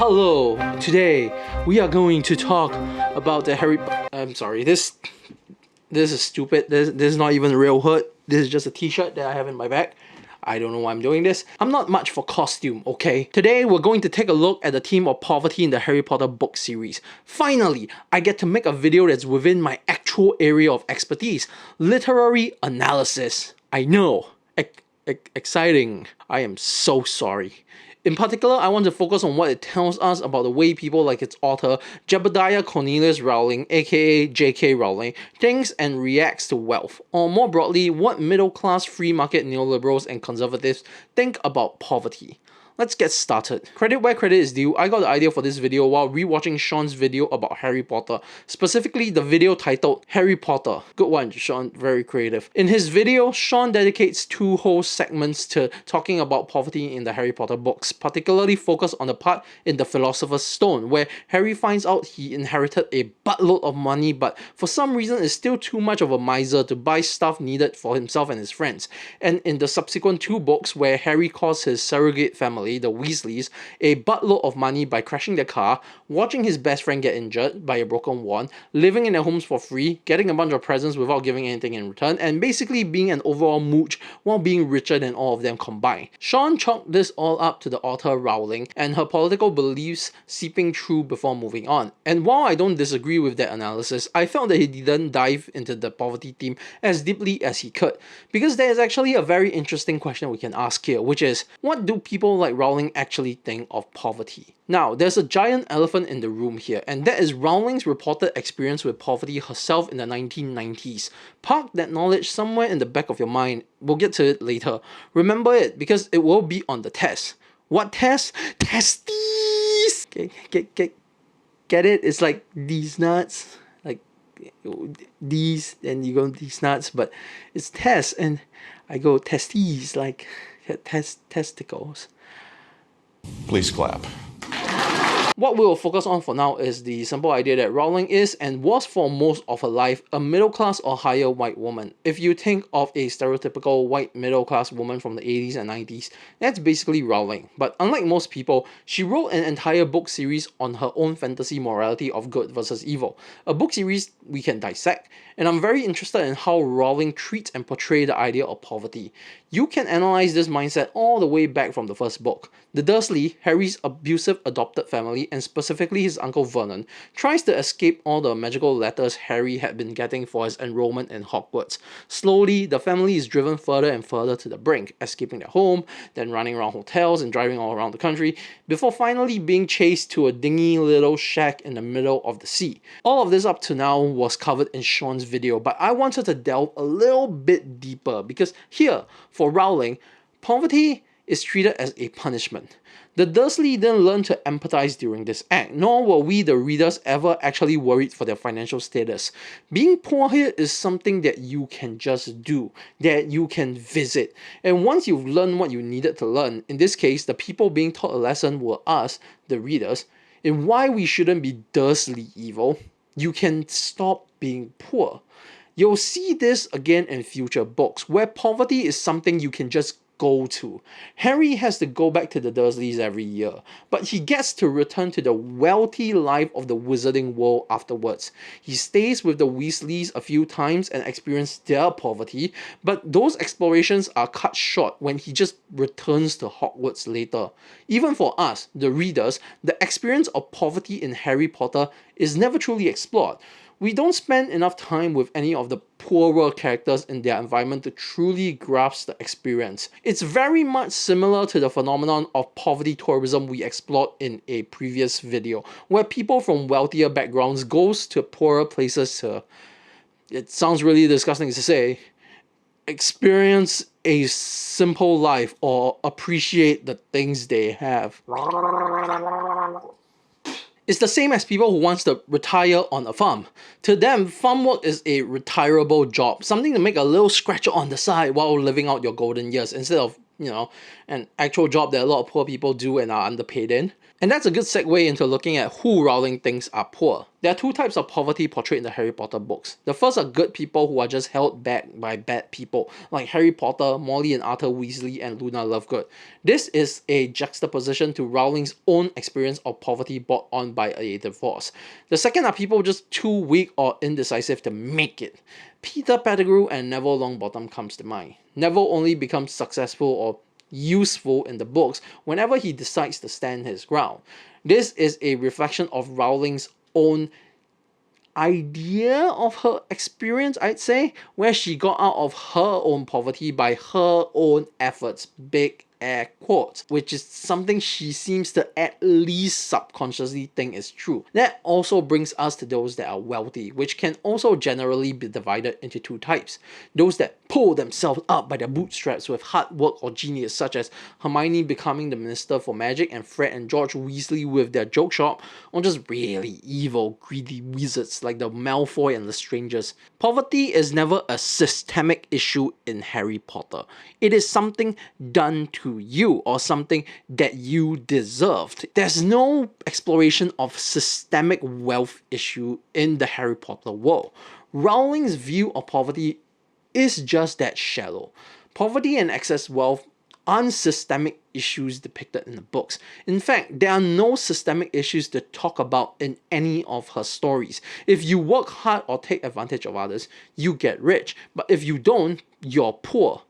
Hello, today we are going to talk about the I'm sorry, this is stupid. This is not even a real hood. This is just a t-shirt that I have in my bag. I don't know why I'm doing this. I'm not much for costume, okay? Today we're going to take a look at the theme of poverty in the Harry Potter book series. Finally, I get to make a video that's within my actual area of expertise. Literary analysis. I know. Exciting. I am so sorry. In particular, I want to focus on what it tells us about the way people like its author, Jebediah Cornelius Rowling, aka J.K. Rowling, thinks and reacts to wealth, or more broadly, what middle-class free market neoliberals and conservatives think about poverty. Let's get started. Credit where credit is due, I got the idea for this video while rewatching Sean's video about Harry Potter, specifically the video titled Harry Potter. Good one, Sean, very creative. In his video, Sean dedicates 2 whole segments to talking about poverty in the Harry Potter books, particularly focused on the part in the Philosopher's Stone, where Harry finds out he inherited a buttload of money but for some reason is still too much of a miser to buy stuff needed for himself and his friends. And in the subsequent 2 books where Harry calls his surrogate family, the Weasleys, a buttload of money by crashing their car, watching his best friend get injured by a broken wand, living in their homes for free, getting a bunch of presents without giving anything in return, and basically being an overall mooch while being richer than all of them combined. Sean chalked this all up to the author Rowling and her political beliefs seeping through before moving on. And while I don't disagree with that analysis, I felt that he didn't dive into the poverty theme as deeply as he could, because there is actually a very interesting question we can ask here, which is, what do people like Rowling actually think of poverty? Now, there's a giant elephant in the room here, and that is Rowling's reported experience with poverty herself in the 1990s. Park that knowledge somewhere in the back of your mind. We'll get to it later. Remember it, because it will be on the test. What test? Testes! Get it? It's like these nuts. Like these, and you go these nuts, but it's test, and I go testes, like testicles. Please clap. What we will focus on for now is the simple idea that Rowling is and was for most of her life a middle-class or higher white woman. If you think of a stereotypical white middle-class woman from the 80s and 90s, that's basically Rowling. But unlike most people, she wrote an entire book series on her own fantasy morality of good versus evil, a book series we can dissect, and I'm very interested in how Rowling treats and portrays the idea of poverty. You can analyze this mindset all the way back from the first book. The Dursley, Harry's abusive adopted family, and specifically his uncle Vernon, tries to escape all the magical letters Harry had been getting for his enrollment in Hogwarts. Slowly, the family is driven further and further to the brink, escaping their home, then running around hotels and driving all around the country, before finally being chased to a dingy little shack in the middle of the sea. All of this up to now was covered in Sean's video, but I wanted to delve a little bit deeper, because here, for Rowling, poverty is treated as a punishment. The Dursley didn't learn to empathize during this act, nor were we the readers ever actually worried for their financial status. Being poor here is something that you can just do, that you can visit. And once you've learned what you needed to learn, in this case, the people being taught a lesson were us, the readers, in why we shouldn't be Dursley evil, you can stop being poor. You'll see this again in future books, where poverty is something you can just go to. Harry has to go back to the Dursleys every year, but he gets to return to the wealthy life of the wizarding world afterwards. He stays with the Weasleys a few times and experiences their poverty, but those explorations are cut short when he just returns to Hogwarts later. Even for us, the readers, the experience of poverty in Harry Potter is never truly explored. We don't spend enough time with any of the poorer characters in their environment to truly grasp the experience. It's very much similar to the phenomenon of poverty tourism we explored in a previous video, where people from wealthier backgrounds goes to poorer places to, it sounds really disgusting to say, experience a simple life or appreciate the things they have. It's the same as people who wants to retire on a farm. To them, farm work is a retirable job, something to make a little scratch on the side while living out your golden years, instead of, an actual job that a lot of poor people do and are underpaid in. And that's a good segue into looking at who Rowling thinks are poor. There are two types of poverty portrayed in the Harry Potter books. The first are good people who are just held back by bad people, like Harry Potter, Molly and Arthur Weasley, and Luna Lovegood. This is a juxtaposition to Rowling's own experience of poverty brought on by a divorce. The second are people just too weak or indecisive to make it. Peter Pettigrew and Neville Longbottom comes to mind. Neville only becomes successful or useful in the books whenever he decides to stand his ground. This is a reflection of Rowling's own idea of her experience, I'd say, where she got out of her own poverty by her own efforts, big air quotes, which is something she seems to at least subconsciously think is true. That also brings us to those that are wealthy, which can also generally be divided into two types. Those that pull themselves up by their bootstraps with hard work or genius, such as Hermione becoming the Minister for Magic and Fred and George Weasley with their joke shop, or just really evil, greedy wizards like the Malfoy and the Strangers. Poverty is never a systemic issue in Harry Potter. It is something done to you or something that you deserved. There's no exploration of systemic wealth issue in the Harry Potter world. Rowling's view of poverty is just that shallow. Poverty and excess wealth aren't systemic issues depicted in the books. In fact, there are no systemic issues to talk about in any of her stories. If you work hard or take advantage of others, you get rich. But if you don't, you're poor.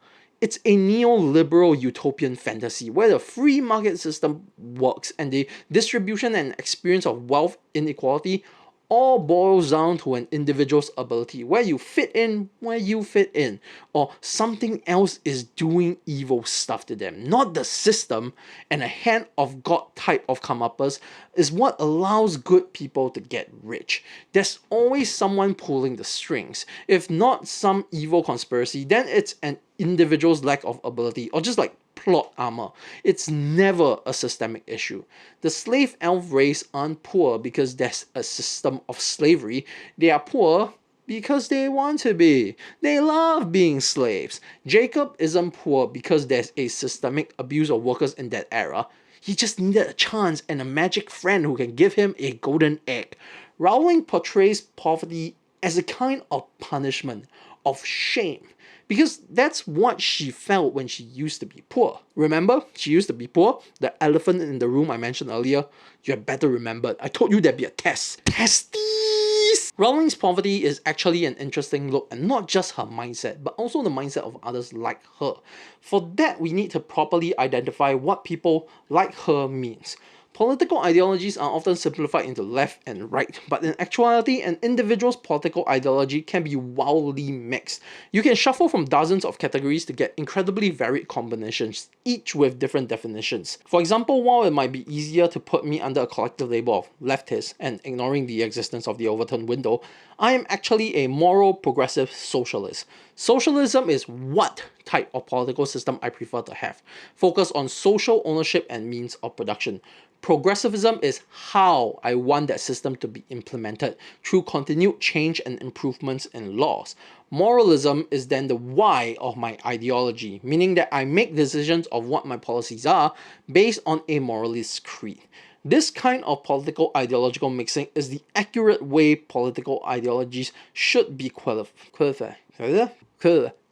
It's a neoliberal utopian fantasy where the free market system works and the distribution and experience of wealth inequality all boils down to an individual's ability, where you fit in where you fit in, or something else is doing evil stuff to them. Not the system, and a hand of God type of comeuppance is what allows good people to get rich. There's always someone pulling the strings. If not some evil conspiracy, then it's an individual's lack of ability, or just like plot armor. It's never a systemic issue. The slave elf race aren't poor because there's a system of slavery. They are poor because they want to be. They love being slaves. Jacob isn't poor because there's a systemic abuse of workers in that era. He just needed a chance and a magic friend who can give him a golden egg. Rowling portrays poverty as a kind of punishment, of shame, because that's what she felt when she used to be poor. Remember, she used to be poor? The elephant in the room I mentioned earlier? You had better remember. I told you there'd be a test. Testes! Rowling's poverty is actually an interesting look, and not just her mindset, but also the mindset of others like her. For that, we need to properly identify what people like her means. Political ideologies are often simplified into left and right, but in actuality, an individual's political ideology can be wildly mixed. You can shuffle from dozens of categories to get incredibly varied combinations, each with different definitions. For example, while it might be easier to put me under a collective label of leftist and ignoring the existence of the Overton window, I am actually a moral progressive socialist. Socialism is what type of political system I prefer to have. Focus on social ownership and means of production. Progressivism is how I want that system to be implemented through continued change and improvements in laws. Moralism is then the why of my ideology, meaning that I make decisions of what my policies are based on a moralist creed. This kind of political ideological mixing is the accurate way political ideologies should be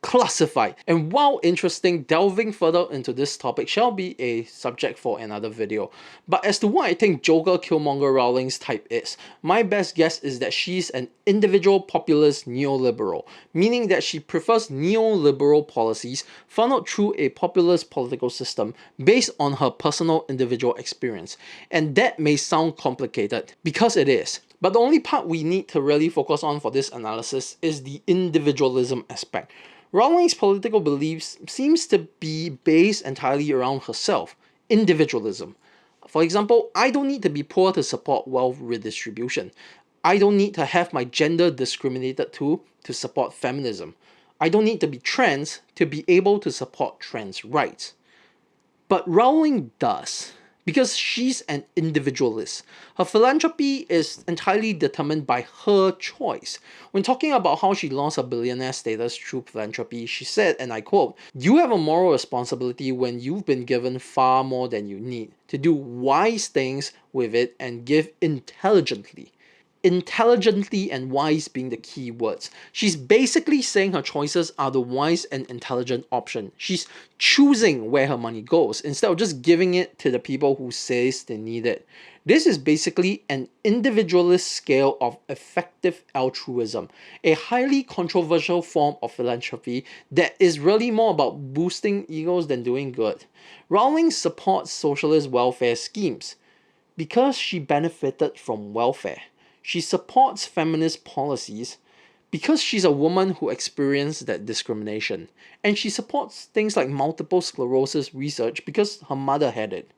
classified. And while interesting, delving further into this topic shall be a subject for another video. But as to what I think Joker Killmonger Rowling's type is, my best guess is that she's an individual populist neoliberal, meaning that she prefers neoliberal policies funneled through a populist political system based on her personal individual experience. And that may sound complicated, because it is. But the only part we need to really focus on for this analysis is the individualism aspect. Rowling's political beliefs seems to be based entirely around herself, individualism. For example, I don't need to be poor to support wealth redistribution. I don't need to have my gender discriminated to support feminism. I don't need to be trans to be able to support trans rights. But Rowling does, because she's an individualist. Her philanthropy is entirely determined by her choice. When talking about how she lost her billionaire status through philanthropy, she said, and I quote, "You have a moral responsibility when you've been given far more than you need, to do wise things with it and give intelligently." Intelligently and wise being the key words. She's basically saying her choices are the wise and intelligent option. She's choosing where her money goes instead of just giving it to the people who says they need it. This is basically an individualist scale of effective altruism, a highly controversial form of philanthropy that is really more about boosting egos than doing good. Rowling supports socialist welfare schemes because she benefited from welfare. She supports feminist policies because she's a woman who experienced that discrimination. And she supports things like multiple sclerosis research because her mother had it.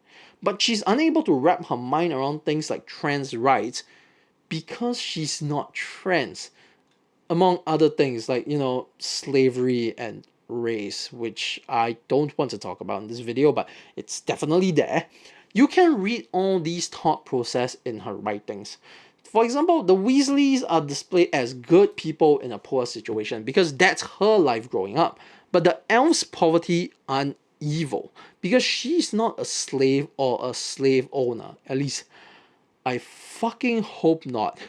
But she's unable to wrap her mind around things like trans rights because she's not trans. Among other things like, slavery and race, which I don't want to talk about in this video, but it's definitely there. You can read all these thought process in her writings. For example, the Weasleys are displayed as good people in a poor situation because that's her life growing up. But the elves' poverty aren't evil because she's not a slave or a slave owner. At least, I fucking hope not.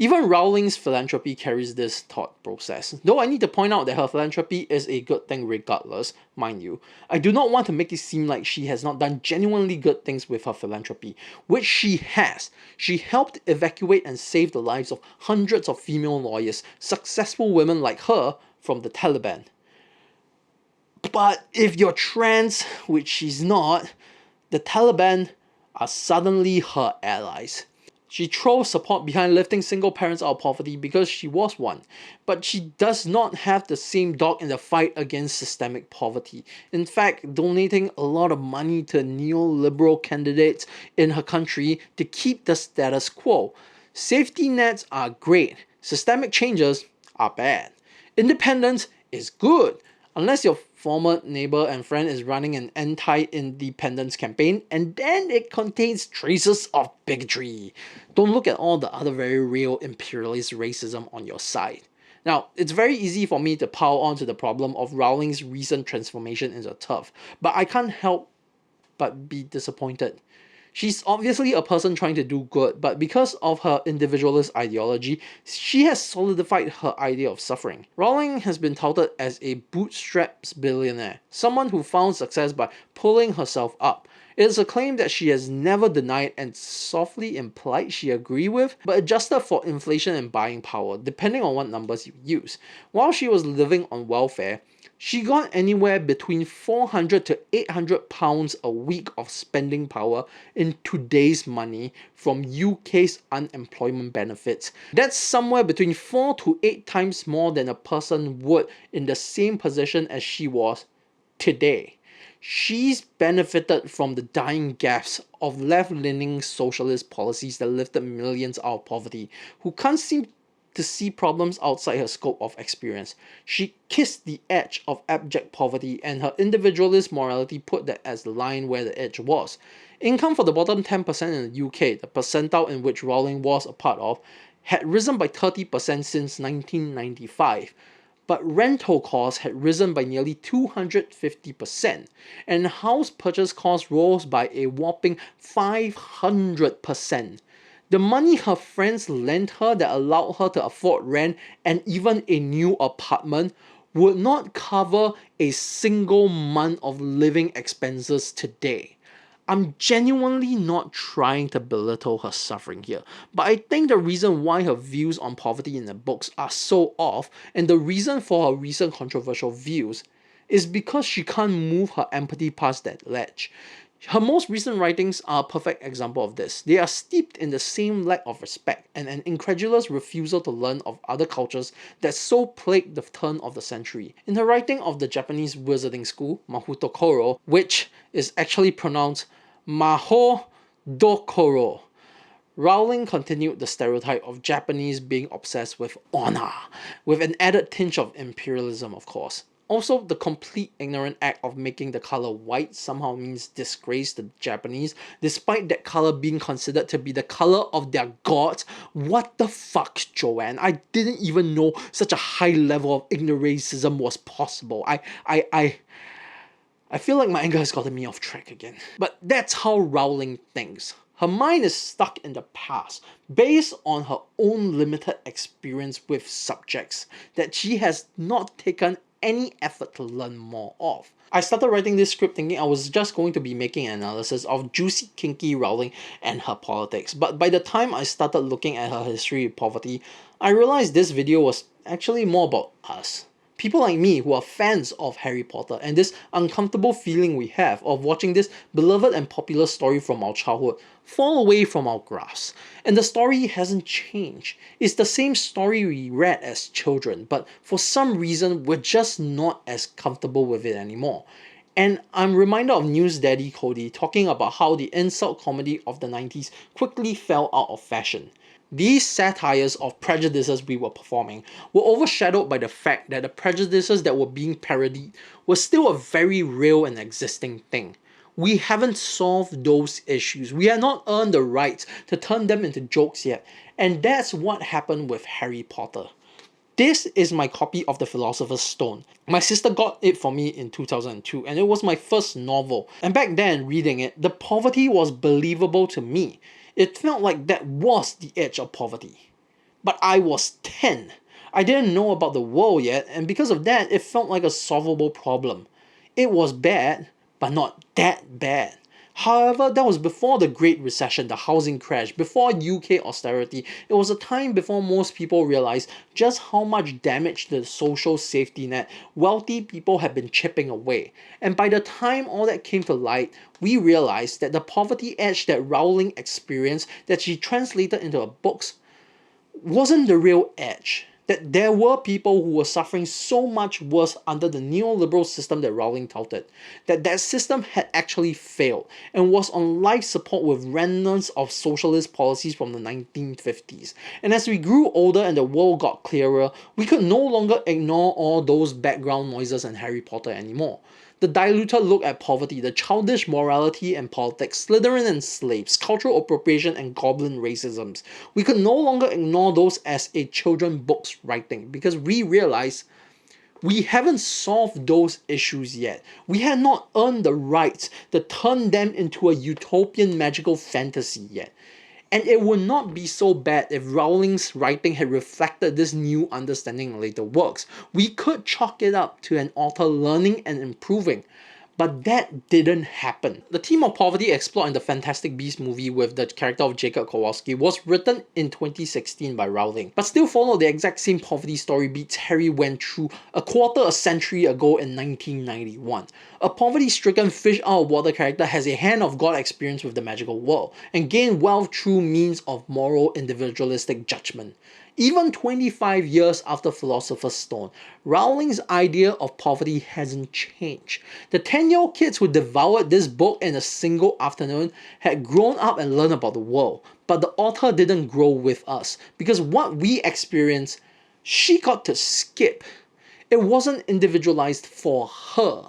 Even Rowling's philanthropy carries this thought process, though I need to point out that her philanthropy is a good thing regardless, mind you. I do not want to make it seem like she has not done genuinely good things with her philanthropy, which she has. She helped evacuate and save the lives of hundreds of female lawyers, successful women like her, from the Taliban. But if you're trans, which she's not, the Taliban are suddenly her allies. She throws support behind lifting single parents out of poverty because she was one, but she does not have the same dog in the fight against systemic poverty. In fact, donating a lot of money to neoliberal candidates in her country to keep the status quo. Safety nets are great, systemic changes are bad. Independence is good, unless your former neighbor and friend is running an anti-independence campaign, and then it contains traces of bigotry. Don't look at all the other very real imperialist racism on your side. Now, it's very easy for me to pile on to the problem of Rowling's recent transformation into a TERF, but I can't help but be disappointed. She's obviously a person trying to do good, but because of her individualist ideology, she has solidified her idea of suffering. Rowling has been touted as a bootstraps billionaire, someone who found success by pulling herself up. It is a claim that she has never denied and softly implied she agreed with, but adjusted for inflation and buying power, depending on what numbers you use. While she was living on welfare, she got anywhere between 400 to 800 pounds a week of spending power in today's money from UK's unemployment benefits. That's somewhere between 4 to 8 times more than a person would in the same position as she was today. She's benefited from the dying gasps of left-leaning socialist policies that lifted millions out of poverty, who can't seem to see problems outside her scope of experience. She kissed the edge of abject poverty, and her individualist morality put that as the line where the edge was. Income for the bottom 10% in the UK, the percentile in which Rowling was a part of, had risen by 30% since 1995. But rental costs had risen by nearly 250%, and house purchase costs rose by a whopping 500%. The money her friends lent her that allowed her to afford rent and even a new apartment would not cover a single month of living expenses today. I'm genuinely not trying to belittle her suffering here, but I think the reason why her views on poverty in the books are so off, and the reason for her recent controversial views, is because she can't move her empathy past that ledge. Her most recent writings are a perfect example of this. They are steeped in the same lack of respect and an incredulous refusal to learn of other cultures that so plagued the turn of the century. In her writing of the Japanese wizarding school, Mahoutokoro Koro, which is actually pronounced Maho Dokoro, Rowling continued the stereotype of Japanese being obsessed with honor, with an added tinge of imperialism, of course. Also, the complete ignorant act of making the color white somehow means disgrace to the Japanese, despite that color being considered to be the color of their gods. What the fuck, Joanne? I didn't even know such a high level of ignoracism was possible. I feel like my anger has gotten me off track again. But that's how Rowling thinks. Her mind is stuck in the past, based on her own limited experience with subjects that she has not taken any effort to learn more of. I started writing this script thinking I was just going to be making an analysis of juicy, kinky Rowling and her politics, but by the time I started looking at her history of poverty, I realized this video was actually more about us. People like me who are fans of Harry Potter and this uncomfortable feeling we have of watching this beloved and popular story from our childhood fall away from our grasp. And the story hasn't changed. It's the same story we read as children, but for some reason we're just not as comfortable with it anymore. And I'm reminded of News Daddy Cody talking about how the insult comedy of the 90s quickly fell out of fashion. These satires of prejudices we were performing were overshadowed by the fact that the prejudices that were being parodied were still a very real and existing thing. We haven't solved those issues. We have not earned the right to turn them into jokes yet. And that's what happened with Harry Potter. This is my copy of The Philosopher's Stone. My sister got it for me in 2002 and it was my first novel. And back then, reading it, the poverty was believable to me. It felt like that was the edge of poverty. But I was 10. I didn't know about the world yet, and because of that, it felt like a solvable problem. It was bad, but not that bad. However, that was before the Great Recession, the housing crash, before UK austerity. It was a time before most people realized just how much damage to the social safety net wealthy people had been chipping away. And by the time all that came to light, we realized that the poverty edge that Rowling experienced, that she translated into her books, wasn't the real edge. That there were people who were suffering so much worse under the neoliberal system that Rowling touted. That system had actually failed and was on life support with remnants of socialist policies from the 1950s. And as we grew older and the world got clearer, we could no longer ignore all those background noises in Harry Potter anymore. The diluted look at poverty, the childish morality and politics, Slytherin and slaves, cultural appropriation and goblin racisms. We could no longer ignore those as a children's book's writing because we realized we haven't solved those issues yet. We had not earned the right to turn them into a utopian magical fantasy yet. And it would not be so bad if Rowling's writing had reflected this new understanding in later works. We could chalk it up to an author learning and improving. But that didn't happen. The theme of poverty explored in the Fantastic Beasts movie with the character of Jacob Kowalski was written in 2016 by Rowling, but still followed the exact same poverty story beats Harry went through a quarter a century ago in 1991. A poverty-stricken fish-out-of-water character has a hand of God experience with the magical world, and gained wealth through means of moral individualistic judgment. Even 25 years after Philosopher's Stone, Rowling's idea of poverty hasn't changed. The 10-year-old kids who devoured this book in a single afternoon had grown up and learned about the world, but the author didn't grow with us, because what we experienced, she got to skip. It wasn't individualized for her.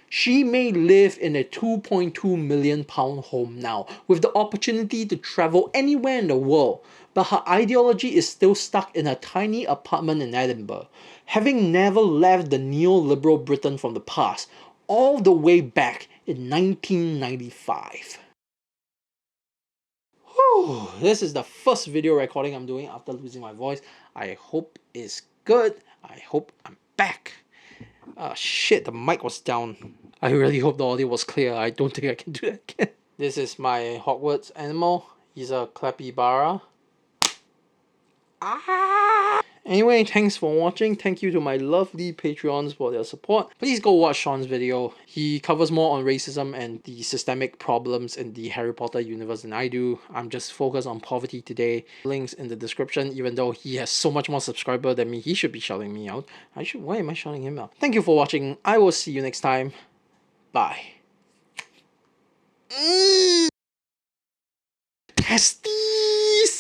She may live in a £2.2 million home now, with the opportunity to travel anywhere in the world, but her ideology is still stuck in a tiny apartment in Edinburgh, having never left the neoliberal Britain from the past, all the way back in 1995. Whew, this is the first video recording I'm doing after losing my voice. I hope it's good. I hope I'm back. Oh shit, the mic was down. I really hope the audio was clear. I don't think I can do that again. This is my Hogwarts animal. He's a capybara. Anyway, thanks for watching. Thank you to my lovely Patreons for their support. Please go watch Sean's video. He covers more on racism and the systemic problems in the Harry Potter universe than I do. I'm just focused on poverty today. Links in the description. Even though he has so much more subscribers than me, he should be shouting me out. Why am I shouting him out? Thank you for watching. I will see you next time. Bye. Testy.